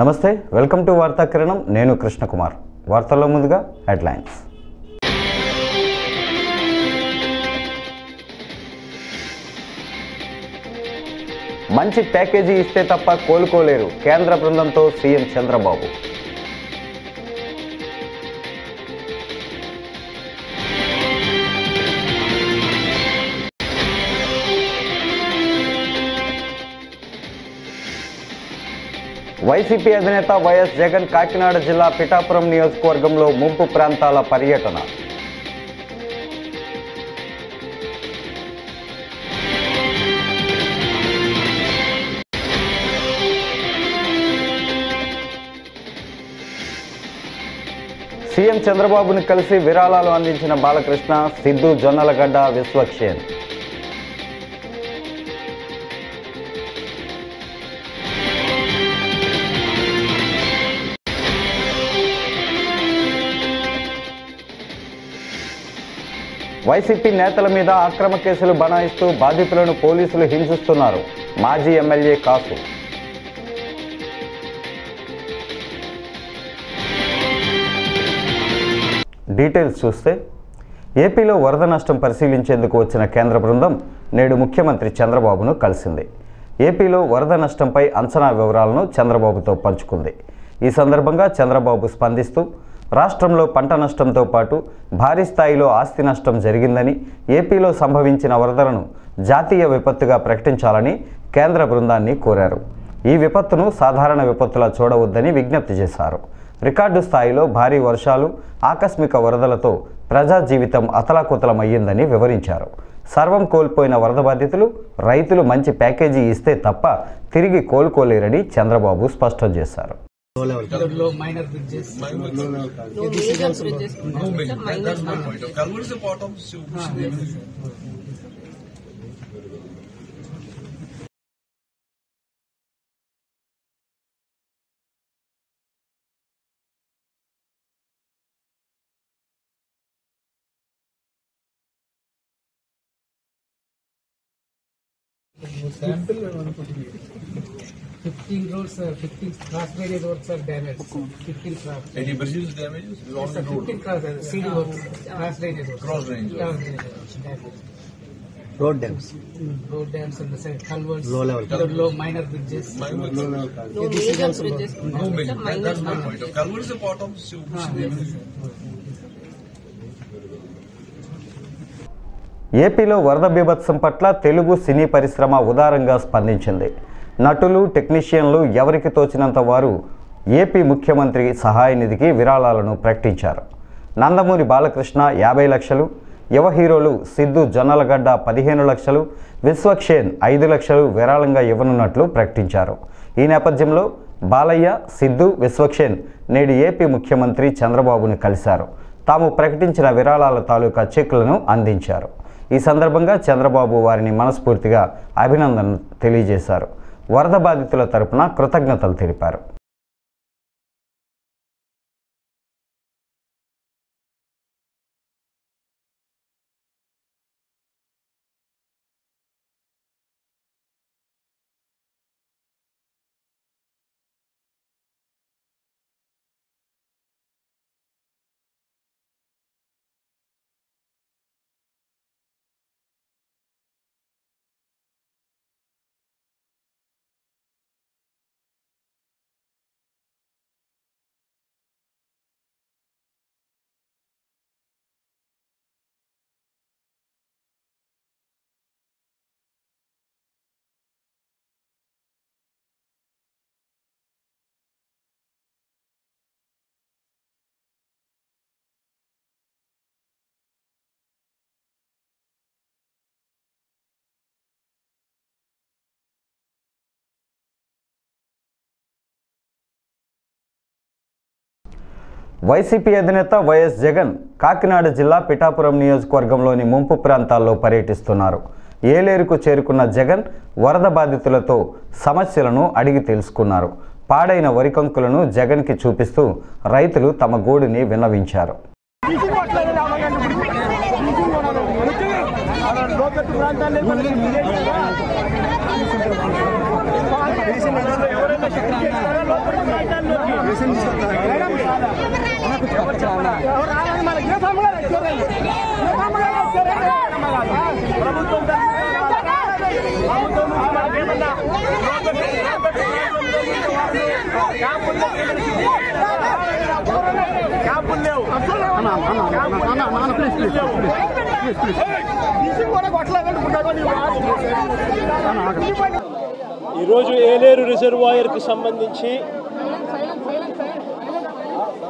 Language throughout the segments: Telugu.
నమస్తే, వెల్కమ్ టు వార్తా కిరణం. నేను కృష్ణకుమార్. వార్తల్లో ముందుగా హెడ్లైన్స్. మంచి ప్యాకేజీ ఇస్తే తప్ప కోలుకోలేరు, కేంద్ర బృందంతో సీఎం చంద్రబాబు. వైసీపీ అధినేత వైఎస్ జగన్ కాకినాడ జిల్లా పిఠాపురం నియోజకవర్గంలో ముంపు ప్రాంతాల పర్యటన. సీఎం చంద్రబాబును కలిసి విరాళాలు అందించిన బాలకృష్ణ, సిద్ధు, జొన్నలగడ్డ, విశ్వక్షేన్. వైసీపీ నేతల మీద అక్రమ కేసులు బనాయిస్తూ బాధితులను పోలీసులు హింసిస్తున్నారు. మాజీ ఎమ్మెల్యే కాసు. డీటెయిల్స్ చూస్తే, ఏపీలో వరద నష్టం పరిశీలించేందుకు వచ్చిన కేంద్ర బృందం నేడు ముఖ్యమంత్రి చంద్రబాబును కలిసింది. ఏపీలో వరద నష్టంపై అంచనా వివరాలను చంద్రబాబుతో పంచుకుంది. ఈ సందర్భంగా చంద్రబాబు స్పందిస్తూ, రాష్ట్రంలో పంట నష్టంతో పాటు భారీ స్థాయిలో ఆస్తి నష్టం జరిగిందని, ఏపీలో సంభవించిన వరదలను జాతీయ విపత్తుగా ప్రకటించాలని కేంద్ర బృందాన్ని కోరారు. ఈ విపత్తును సాధారణ విపత్తులా చూడవద్దని విజ్ఞప్తి చేశారు. రికార్డు స్థాయిలో భారీ వర్షాలు, ఆకస్మిక వరదలతో ప్రజా జీవితం అతలాకుతలమయ్యిందని వివరించారు. సర్వం కోల్పోయిన వరద బాధితులు, రైతులు మంచి ప్యాకేజీ ఇస్తే తప్ప తిరిగి కోలుకోలేరని చంద్రబాబు స్పష్టం చేశారు. Minor bridges. No major bridges. No major. That's my point. Culvert is a part of solution. Sample 15 roads, 15 cross drainage roads are damaged. 15 cross. Any bridges damaged? Yes, 15 cross CD roads, cross drainage roads. Cross drainage roads damaged. Road dams. Road dams and the side culverts. Low level. Low minor bridges. No major bridges. No major. That's my point. Culvert is a part of solution. ఏపీలో వరద బీభత్సం పట్ల తెలుగు సినీ పరిశ్రమ ఉదారంగా స్పందించింది. నటులు, టెక్నీషియన్లు ఎవరికి తోచినంత వారు ఏపీ ముఖ్యమంత్రి సహాయ నిధికి విరాళాలను ప్రకటించారు. నందమూరి బాలకృష్ణ 50 లక్షలు, యువ హీరోలు సిద్ధు, జొన్నలగడ్డ 15 లక్షలు, విశ్వక్షేన్ 5 లక్షలు విరాళంగా ఇవ్వనున్నట్లు ప్రకటించారు. ఈ నేపథ్యంలో బాలయ్య, సిద్ధు, విశ్వక్షేన్ నేడు ఏపీ ముఖ్యమంత్రి చంద్రబాబును కలిశారు. తాము ప్రకటించిన విరాళాల తాలూకా చెక్కులను అందించారు. ఈ సందర్భంగా చంద్రబాబు వారిని మనస్ఫూర్తిగా అభినందనలు తెలియజేశారు. వరద బాధితుల తరపున కృతజ్ఞతలు తెలిపారు. వైసీపీ అధినేత వైఎస్ జగన్ కాకినాడ జిల్లా పిఠాపురం నియోజకవర్గంలోని ముంపు ప్రాంతాల్లో పర్యటిస్తున్నారు. ఏలేరుకు చేరుకున్న జగన్ వరద బాధితులతో సమస్యలను అడిగి తెలుసుకున్నారు. పాడైన వరి కంకులను జగన్కి చూపిస్తూ రైతులు తమ గోడుని విన్నవించారు. లోతట్టు ప్రాంతాన్ని ఎవరైనా శక్తి చేస్తారా లోతట్టు ప్రాంతాల్లోకి ప్రభుత్వం మనకేమన్నా క్యాంపులు లేవు. ఈరోజు ఏలేరు రిజర్వాయర్కి సంబంధించి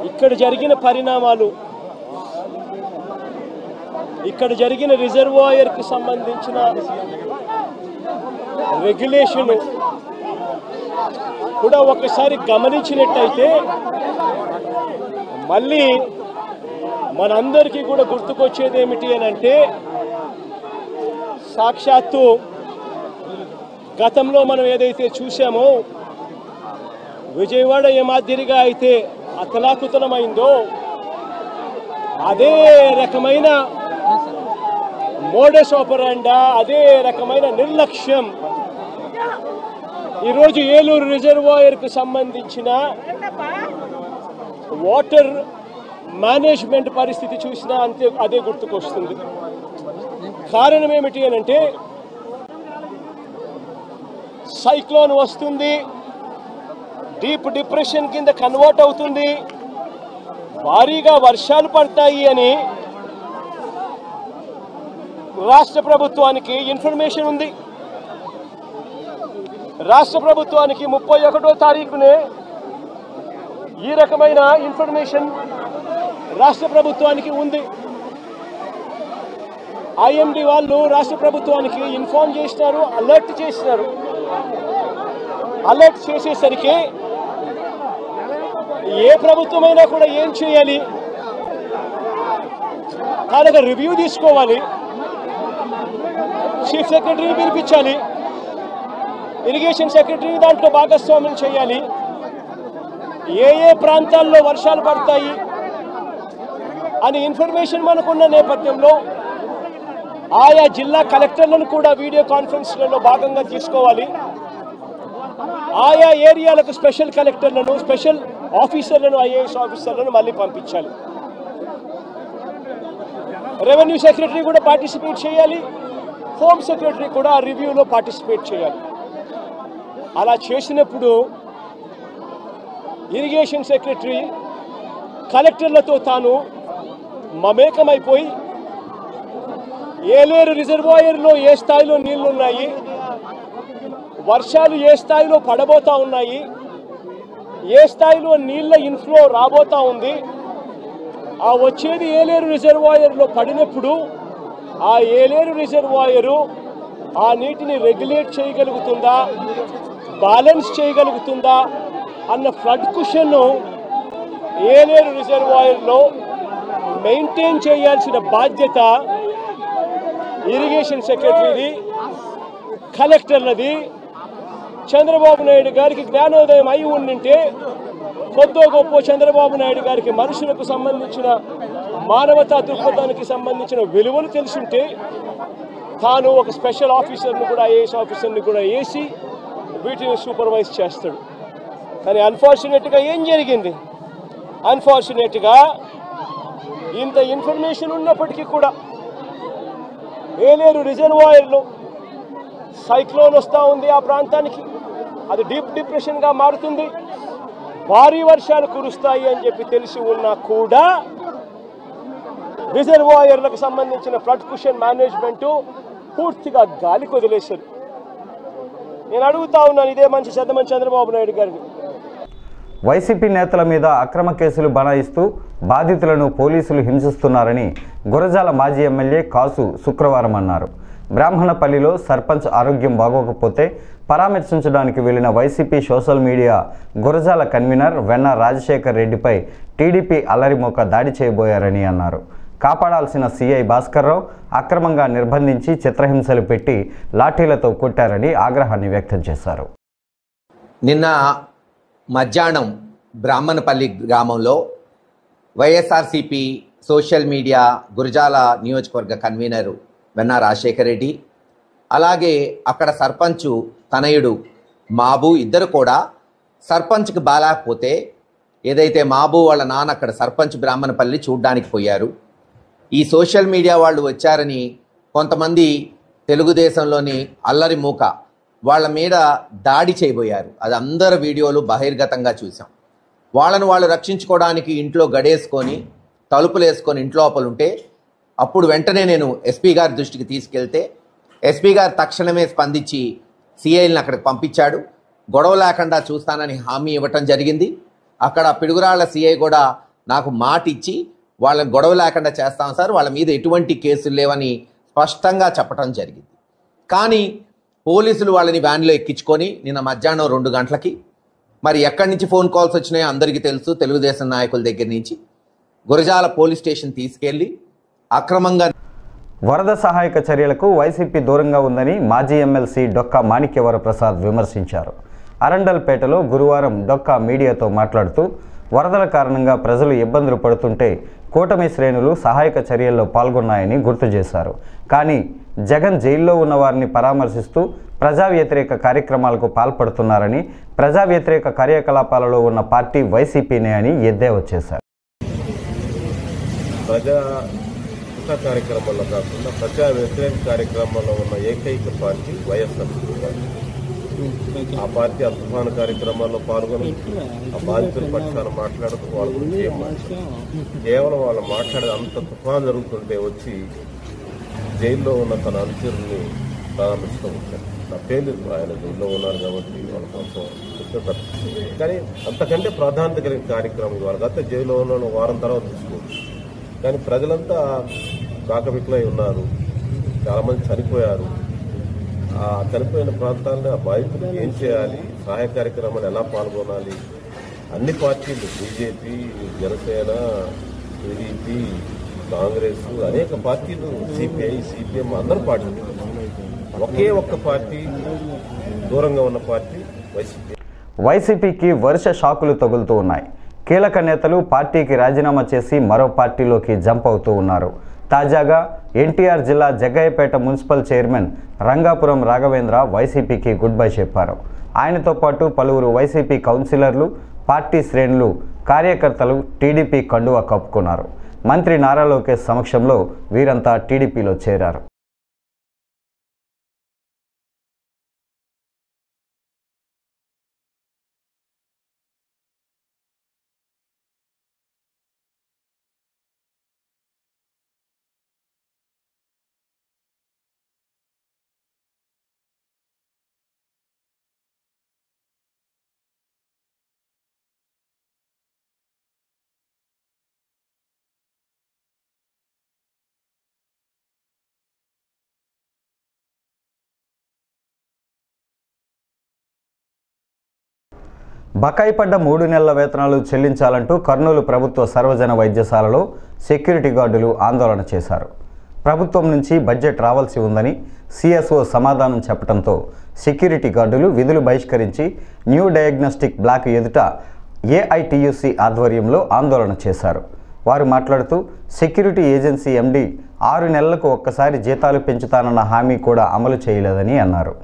ఇక్కడ జరిగిన పరిణామాలు, ఇక్కడ జరిగిన రిజర్వాయర్కి సంబంధించిన రెగ్యులేషన్ కూడా ఒకసారి గమనించినట్టయితే మళ్ళీ మనందరికీ కూడా గుర్తుకొచ్చేది ఏమిటి అని అంటే, సాక్షాత్తు గతంలో మనం ఏదైతే చూసామో విజయవాడ ఏ మాదిరిగా అయితే అతలాకుతలమైందో అదే రకమైన మోడస్ ఆపరాండా, అదే రకమైన నిర్లక్ష్యం ఈరోజు ఏలూరు రిజర్వాయర్కు సంబంధించిన వాటర్ మేనేజ్మెంట్ పరిస్థితి చూసినా అంతే అదే గుర్తుకొస్తుంది. కారణం ఏమిటి అని అంటే, సైక్లోన్ వస్తుంది, డీప్ డిప్రెషన్ కింద కన్వర్ట్ అవుతుంది, భారీగా వర్షాలు పడతాయి అని రాష్ట్ర ప్రభుత్వానికి ఇన్ఫర్మేషన్ ఉంది. రాష్ట్ర ప్రభుత్వానికి 31వ తారీఖునే ఈ రకమైన ఇన్ఫర్మేషన్ రాష్ట్ర ప్రభుత్వానికి ఉంది. ఐఎండి వాళ్ళు రాష్ట్ర ప్రభుత్వానికి ఇన్ఫార్మ్ చేసినారు, అలర్ట్ చేసినారు. అలర్ట్ చేసేసరికి ఏ ప్రభుత్వమైనా కూడా ఏం చేయాలి, దానికి రివ్యూ తీసుకోవాలి, చీఫ్ సెక్రటరీని పిలిపించాలి, ఇరిగేషన్ సెక్రటరీ దాంట్లో భాగస్వామ్యం చేయాలి, ఏ ఏ ప్రాంతాల్లో వర్షాలు పడతాయి అని ఇన్ఫర్మేషన్ మనకున్న నేపథ్యంలో ఆయా జిల్లా కలెక్టర్లను కూడా వీడియో కాన్ఫరెన్స్లలో భాగంగా తీసుకోవాలి. ఆయా ఏరియాలకు స్పెషల్ కలెక్టర్లను, స్పెషల్ ఆఫీసర్లను, ఐఏఎస్ ఆఫీసర్లను మళ్ళీ పంపించాలి. రెవెన్యూ సెక్రటరీ కూడా పార్టిసిపేట్ చేయాలి, హోమ్ సెక్రటరీ కూడా ఆ రివ్యూలో పార్టిసిపేట్ చేయాలి. అలా చేసినప్పుడు ఇరిగేషన్ సెక్రటరీ కలెక్టర్లతో తాను మమేకమైపోయి ఏలేరు రిజర్వాయర్లో ఏ స్థాయిలో నీళ్లున్నాయి, వర్షాలు ఏ స్థాయిలో పడబోతా ఉన్నాయి, ఏ స్థాయిలో నీళ్ల ఇన్ఫ్లో రాబోతా ఉంది, ఆ వచ్చేది ఏలేరు రిజర్వాయర్లో పడినప్పుడు ఆ ఏలేరు రిజర్వాయరు ఆ నీటిని రెగ్యులేట్ చేయగలుగుతుందా, బ్యాలెన్స్ చేయగలుగుతుందా అన్న ఫ్లడ్ కుషన్ను ఏలేరు రిజర్వాయర్లో మెయింటైన్ చేయాల్సిన బాధ్యత ఇరిగేషన్ సెక్రటరీది, కలెక్టర్లది. చంద్రబాబు నాయుడు గారికి జ్ఞానోదయం అయి ఉండింటే కొద్దో గొప్ప చంద్రబాబు నాయుడు గారికి మనుషులకు సంబంధించిన మానవతా దృక్పథానికి సంబంధించిన విలువలు తెలుసుంటే తాను ఒక స్పెషల్ ఆఫీసర్ని కూడా, ఐఏఎస్ ఆఫీసర్ని కూడా వేసి వీటిని సూపర్వైజ్ చేస్తాడు. కానీ అన్ఫార్చునేట్గా ఏం జరిగింది, అన్ఫార్చునేట్గా ఇంత ఇన్ఫర్మేషన్ ఉన్నప్పటికీ కూడా ఏలేరు రిజర్వాయర్లో సైక్లోన్ వస్తూ ఉంది, ఆ ప్రాంతానికి అది డీప్ డిప్రెషన్గా మారుతుంది, భారీ వర్షాలు కురుస్తాయి అని చెప్పి తెలిసి ఉన్నా కూడా రిజర్వాయర్లకు సంబంధించిన ఫ్లడ్ కుషన్ మేనేజ్మెంట్ పూర్తిగా గాలికి వదిలేశారు. నేను అడుగుతా ఉన్నాను ఇదే మంచి చెద్దమని చంద్రబాబు నాయుడు గారిని. వైసీపీ నేతల మీద అక్రమ కేసులు బనాయిస్తూ బాధితులను పోలీసులు హింసిస్తున్నారని గురజాల మాజీ ఎమ్మెల్యే కాసు శుక్రవారం అన్నారు. బ్రాహ్మణపల్లిలో సర్పంచ్ ఆరోగ్యం బాగోకపోతే పరామర్శించడానికి వెళ్లిన YCP social media Gurazala convener Venna Rajasekhar రెడ్డిపై టీడీపీ అల్లరిమోక దాడి చేయబోయారని అన్నారు. కాపాడాల్సిన సీఐ భాస్కర్రావు అక్రమంగా నిర్బంధించి చిత్రహింసలు పెట్టి లాఠీలతో కొట్టారని ఆగ్రహాన్ని వ్యక్తం చేశారు. నిన్న మధ్యాహ్నం బ్రాహ్మణపల్లి గ్రామంలో వైఎస్ఆర్సీపీ సోషల్ మీడియా గురజాల నియోజకవర్గ కన్వీనరు వెన్నా రాజశేఖర రెడ్డి, అలాగే అక్కడ సర్పంచు తనయుడు మాబు ఇద్దరు కూడా సర్పంచ్కి బాలేకపోతే ఏదైతే మాబు వాళ్ళ నాన్న అక్కడ సర్పంచ్ బ్రాహ్మణపల్లి చూడ్డానికి పోయారు. ఈ సోషల్ మీడియా వాళ్ళు వచ్చారని కొంతమంది తెలుగుదేశంలోని అల్లరి మూక వాళ్ళ మీద దాడి చేయబోయారు. అది అందరు వీడియోలు బహిర్గతంగా చూసాం. వాళ్ళను వాళ్ళు రక్షించుకోవడానికి ఇంట్లో గడేసుకొని తలుపులు వేసుకొని ఇంట్లోపల ఉంటే అప్పుడు వెంటనే నేను ఎస్పీ గారి దృష్టికి తీసుకెళ్తే ఎస్పీ గారు తక్షణమే స్పందించి సిఐల్ని అక్కడికి పంపించాడు. గొడవ లేకుండా చూస్తానని హామీ ఇవ్వటం జరిగింది. అక్కడ పిడుగురాళ్ల సిఐ కూడా నాకు మాట ఇచ్చి వాళ్ళని గొడవ లేకుండా చేస్తాం సార్, వాళ్ళ మీద ఎటువంటి కేసులు లేవని స్పష్టంగా చెప్పడం జరిగింది. కానీ పోలీసులు వాళ్ళని వ్యాన్లో ఎక్కించుకొని నిన్న మధ్యాహ్నం 2 గంటలకి మరి ఎక్కడి నుంచి ఫోన్ కాల్స్ వచ్చినాయో అందరికీ తెలుసు, తెలుగుదేశం నాయకుల దగ్గర నుంచి గురజాల పోలీస్ స్టేషన్ తీసుకెళ్లి అక్రమంగా వరద సహాయక చర్యలకు వైసీపీ దూరంగా ఉందని మాజీ ఎమ్మెల్సీ డొక్కా మాణిక్యవరప్రసాద్ విమర్శించారు. అరండల్పేటలో గురువారం డొక్కా మీడియాతో మాట్లాడుతూ వరదల కారణంగా ప్రజలు ఇబ్బందులు పడుతుంటే కూటమి శ్రేణులు సహాయక చర్యల్లో పాల్గొన్నాయని గుర్తు చేశారు. కానీ జగన్ జైల్లో ఉన్న వారిని పరామర్శిస్తూ ప్రజా వ్యతిరేక కార్యక్రమాలకు పాల్పడుతున్నారని, ప్రజా వ్యతిరేక కార్యకలాపాలలో ఉన్న పార్టీ వైసీపీనే అని ఎద్దేవా చేశారు. ప్రజా కార్యక్రమాల్లో కాకుండా ప్రజా వ్యతిరేక కార్యక్రమాల్లో ఉన్న ఏకైక పార్టీ వైఎస్ఆర్సీపీ పార్టీ. ఆ పార్టీ ఆ తుఫాను కార్యక్రమాల్లో పాల్గొని ఆ బాధితుల పక్షాన మాట్లాడుతూ వాళ్ళ గురించి ఏం మాట్లాడారు. కేవలం వాళ్ళు మాట్లాడే అంత తుఫాను జరుగుతుంటే వచ్చి జైల్లో ఉన్న తన అనుచరుల్ని ప్రారంభిస్తూ ఉంటారు. నా పేరు ఆయన జైల్లో ఉన్నారు కాబట్టి వాళ్ళ కోసం చెప్తే, కానీ అంతకంటే ప్రాధాన్యత కలిగిన కార్యక్రమం ఇవాళ. గత జైల్లో ఉన్న వారం తర్వాత తీసుకోవచ్చు, కానీ ప్రజలంతా కాకపిక్కలై ఉన్నారు. చాలామంది చనిపోయారు. ఆ చనిపోయిన ప్రాంతాలను ఆ బాధితులకు ఏం చేయాలి, సహాయ కార్యక్రమాలు ఎలా పాల్గొనాలి, అన్ని పార్టీలు బీజేపీ, జనసేన, టీడీపీ, కాంగ్రెస్, అనేక పార్టీలు, సిపిఐ, సిపిఎం, అందరు పార్టీలు. ఒకే ఒక్క పార్టీ దూరంగా ఉన్న పార్టీ వైసీపీ. వైసీపీకి వరుస షాకులు తగులుతూ ఉన్నాయి. కీలక నేతలు పార్టీకి రాజీనామా చేసి మరో పార్టీలోకి జంప్ అవుతూ ఉన్నారు. తాజాగా ఎన్టీఆర్ జిల్లా జగ్గయ్యపేట మున్సిపల్ చైర్మన్ రంగాపురం రాఘవేంద్ర వైసీపీకి గుడ్ బై చెప్పారు. ఆయనతో పాటు పలువురు వైసీపీ కౌన్సిలర్లు, పార్టీ శ్రేణులు, కార్యకర్తలు టీడీపీ కండువా కప్పుకున్నారు. మంత్రి నారా లోకేష్ సమక్షంలో వీరంతా టీడీపీలో చేరారు. బకాయి పడ్డ 3 నెలల వేతనాలు చెల్లించాలంటూ కర్నూలు ప్రభుత్వ సర్వజన వైద్యశాలలో సెక్యూరిటీ గార్డులు ఆందోళన చేశారు. ప్రభుత్వం నుంచి బడ్జెట్ రావాల్సి ఉందని సిఎస్ఓ సమాధానం చెప్పడంతో సెక్యూరిటీ గార్డులు విధులు బహిష్కరించి న్యూ డయాగ్నోస్టిక్ బ్లాక్ ఎదుట ఏఐటియుసి ఆధ్వర్యంలో ఆందోళన చేశారు. వారు మాట్లాడుతూ సెక్యూరిటీ ఏజెన్సీ ఎండీ 6 నెలలకు ఒక్కసారి జీతాలు పెంచుతానన్న హామీ కూడా అమలు చేయలేదని అన్నారు.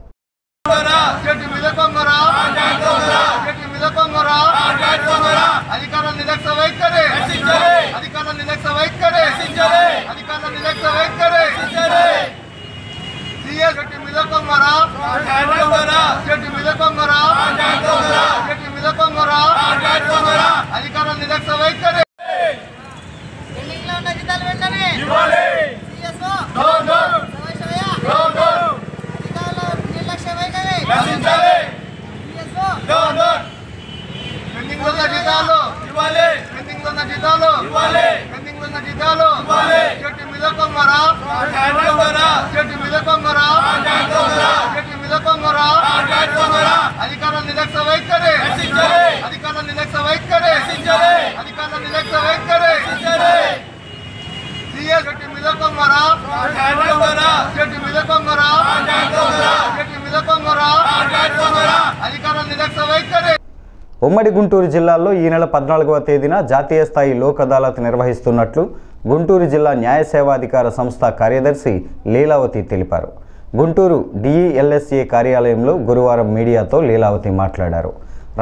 ఉమ్మడి గుంటూరు జిల్లాలో ఈ నెల 14వ తేదీన జాతీయ స్థాయి లోక్ అదాలత్ నిర్వహిస్తున్నట్లు గుంటూరు జిల్లా న్యాయ సేవాధికార సంస్థ కార్యదర్శి లీలావతి తెలిపారు. గుంటూరు DELSA కార్యాలయంలో గురువారం మీడియాతో లీలావతి మాట్లాడారు.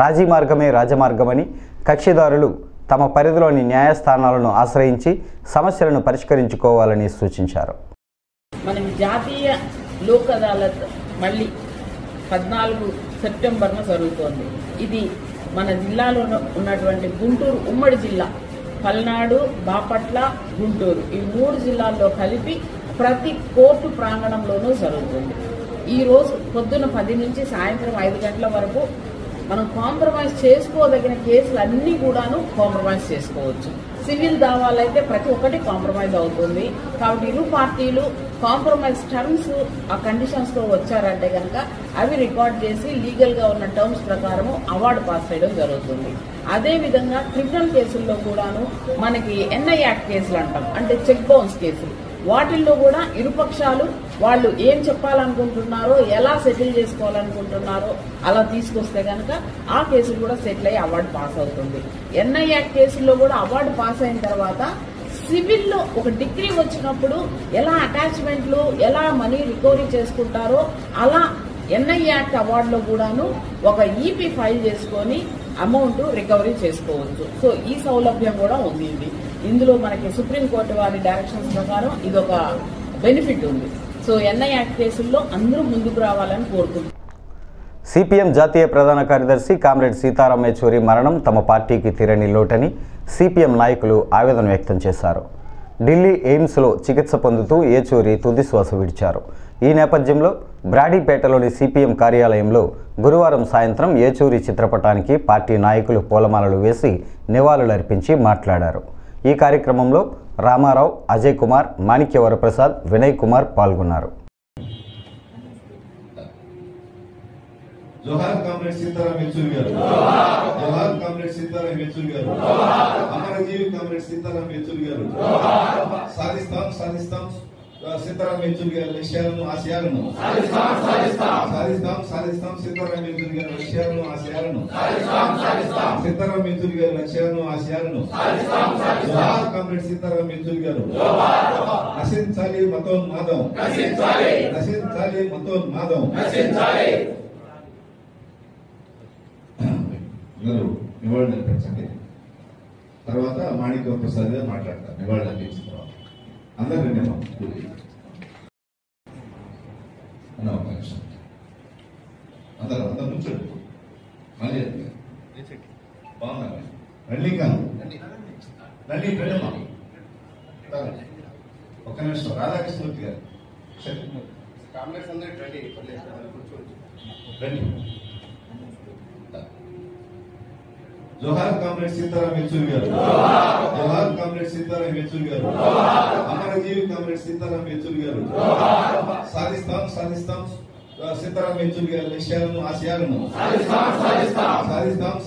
రాజీ మార్గమే రాజమార్గమని, కక్షిదారులు తమ పరిధిలోని న్యాయస్థానాలను ఆశ్రయించి సమస్యలను పరిష్కరించుకోవాలని సూచించారు. మనకి జాతీయ లోక్ అదాలత్ మళ్ళీ 14 సెప్టెంబర్న జరుగుతోంది. ఇది మన జిల్లాలో ఉన్నటువంటి గుంటూరు ఉమ్మడి జిల్లా, పల్నాడు, బాపట్ల, గుంటూరు ఈ 3 జిల్లాల్లో కలిపి ప్రతి కోర్టు ప్రాంగణంలోనూ జరుగుతుంది. ఈరోజు పొద్దున 10 నుంచి సాయంత్రం 5 గంటల వరకు మనం కాంప్రమైజ్ చేసుకోదగిన కేసులు అన్నీ కూడాను కాంప్రమైజ్ చేసుకోవచ్చు. సివిల్ దావాలైతే ప్రతి ఒక్కటి కాంప్రమైజ్ అవుతుంది. కాబట్టి ఇరు పార్టీలు కాంప్రమైజ్ టర్మ్స్ ఆ కండిషన్స్ తో వచ్చారంటే కనుక అవి రికార్డ్ చేసి లీగల్ గా ఉన్న టర్మ్స్ ప్రకారము అవార్డు పాస్ చేయడం జరుగుతుంది. అదే విధంగా క్రిమినల్ కేసుల్లో కూడాను మనకి NI యాక్ట్ కేసులు అంటాం, అంటే చెక్ బౌన్స్ కేసులు, వాటిల్లో కూడా ఇరుపక్షాలు వాళ్ళు ఏం చెప్పాలనుకుంటున్నారో, ఎలా సెటిల్ చేసుకోవాలనుకుంటున్నారో అలా తీసుకొస్తే కనుక ఆ కేసులు కూడా సెటిల్ అయ్యి అవార్డు పాస్ అవుతుంది. NI యాక్ట్ కేసుల్లో కూడా అవార్డు పాస్ అయిన తర్వాత సివిల్లో ఒక డిగ్రీ వచ్చినప్పుడు ఎలా అటాచ్మెంట్లు, ఎలా మనీ రికవరీ చేసుకుంటారో అలా NI యాక్ట్ అవార్డులో కూడాను ఒక EP ఫైల్ చేసుకొని అమౌంట్ రికవరీ చేసుకోవచ్చు. సో ఈ సౌలభ్యం కూడా ఉంది. ఇందులో మనకి సుప్రీంకోర్టు వారి డైరెక్షన్స్ ప్రకారం ఇదొక బెనిఫిట్ ఉంది. సో NI యాక్ట్ కేసుల్లో అందరూ ముందుకు రావాలని కోరుకుంటున్నాం. CPM జాతీయ ప్రధాన కార్యదర్శి కామ్రేడ్ సీతారాం యేచూరి మరణం తమ పార్టీకి తీరని లోటని CPM నాయకులు ఆవేదన వ్యక్తం చేశారు. ఢిల్లీ ఎయిమ్స్లో చికిత్స పొందుతూ యేచూరి తుది శ్వాస విడిచారు. ఈ నేపథ్యంలో బ్రాడీపేటలోని CPM కార్యాలయంలో గురువారం సాయంత్రం యేచూరి చిత్రపటానికి పార్టీ నాయకులు పూలమాలలు వేసి నివాళులర్పించి మాట్లాడారు. ఈ కార్యక్రమంలో రామారావు, అజయ్ కుమార్, మాణిక్య వరప్రసాద్, వినయ్ కుమార్ పాల్గొన్నారు. జోహార్ కామ్రేడ్ సీతారాం యేచూరి గారు, జోహార్ కామ్రేడ్ సీతారాం యేచూరి గారు, అమరజీవి కామ్రేడ్ సీతారాం యేచూరి గారు. సాధిస్తాం సాధిస్తాం సీతారాం యేచూరి గారి లక్ష్యాలను ఆశయాలను, సాధిస్తాం సాధిస్తాం సీతారాం యేచూరి గారి లక్ష్యాలను ఆశయాలను, సీతారాం యేచూరి గారి లక్ష్యాలను ఆశయాలను. జోహార్ కామ్రేడ్ సీతారాం యేచూరి గారు. నశించాలి మతోన్మాదం, నశించాలి మతోన్మాదం. నివాళులు అర్పించండి. తర్వాత మాణిక్య ప్రసాద్ గారు మాట్లాడతారు. నివాళులు అర్పించిన తర్వాత అందరూ అందరూ నుంచండి. మళ్ళీ బాగున్నారు రండి పెళ్ళమ్మా. ఒక్క నిమిషం రాధాకృష్ణమూర్తి గారు రండి. జోహార్ కామ్రేడ్ సీతారాం యేచూరి గారు, జోహార్ కామ్రేడ్ సీతారాం యేచూరి గారు, అమరజీవి కామ్రేడ్ సీతారాం యేచూరి గారు. సాధిస్తాం సాధిస్తాం సీతారాం యేచూరి గారి లక్ష్యాలను ఆశయాలను, సాధిస్తాం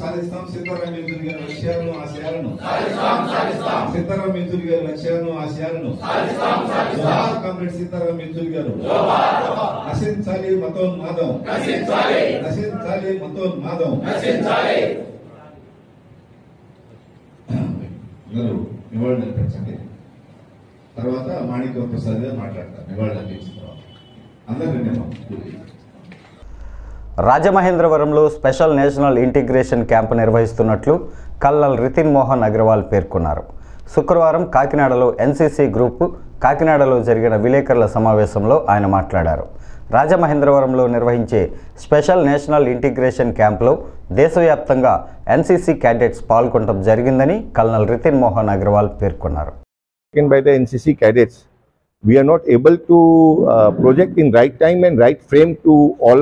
సాధిస్తాం సీతారాం యేచూరి గారి లక్ష్యాలను ఆశయాలను, సీతారాం యేచూరి గారి లక్ష్యాలను ఆశయాలను. జోహార్ కామ్రేడ్ సీతారాం యేచూరి గారు. నశించాలి మతోన్మాదం, నశించాలి మతోన్మాదం. నివాళులు అర్పించండి. తర్వాత మాణిక్య ప్రసాద్ గారు మాట్లాడతారు. నివాళులు అర్పించిన తర్వాత అందరూ. రాజమహేంద్రవరంలో స్పెషల్ నేషనల్ ఇంటిగ్రేషన్ క్యాంపు నిర్వహిస్తున్నట్లు కల్నల్ రితిన్ మోహన్ అగ్రవాల్ పేర్కొన్నారు. శుక్రవారం కాకినాడలో NCC గ్రూప్ కాకినాడలో జరిగిన విలేకరుల సమావేశంలో ఆయన మాట్లాడారు. రాజమహేంద్రవరంలో నిర్వహించే స్పెషల్ నేషనల్ ఇంటిగ్రేషన్ క్యాంపులో దేశవ్యాప్తంగా NCC క్యాడెట్స్ పాల్గొనడం జరిగిందని కల్నల్ రితిన్ మోహన్ అగ్రవాల్ పేర్కొన్నారు. By the NCC cadets, we are not able to project in right time and right frame to all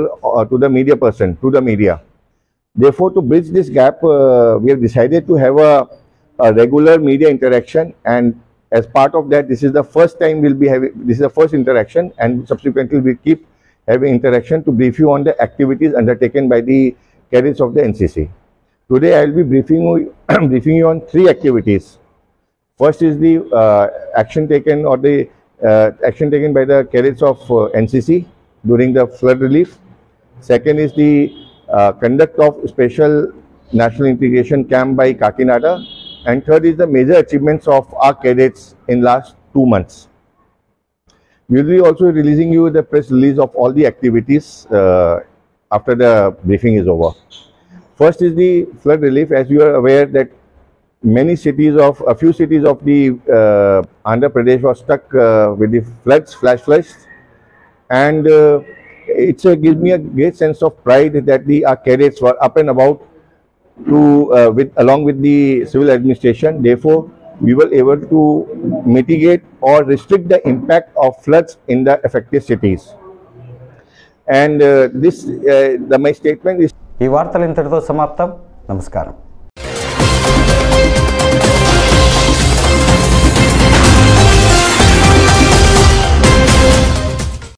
to the media person, to the media. Therefore, to bridge this gap, we have decided to have a regular media interaction, and as part of that, this is the first time we'll be having. This is the first interaction, and subsequently we keep having interaction to brief you on the activities undertaken by the cadets of the NCC. Today, I will be briefing you on 3 activities. First is the action taken or the action taken by the cadets of NCC during the flood relief. Second is the conduct of special national integration camp by Kakinada. and third is the major achievements of our cadets in last 2 months. We will be also releasing you the press release of all the activities after the briefing is over. First is the flood relief. As you are aware that a few cities of the Andhra Pradesh were stuck with the floods, flash floods, and it gives me a great sense of pride that our cadets were up and about along with the civil administration. Therefore, we were able to mitigate or restrict the impact of floods in the affected cities. And my statement is. ఈ వార్తలు ఇంతటితో సమాప్తం. నమస్కారం.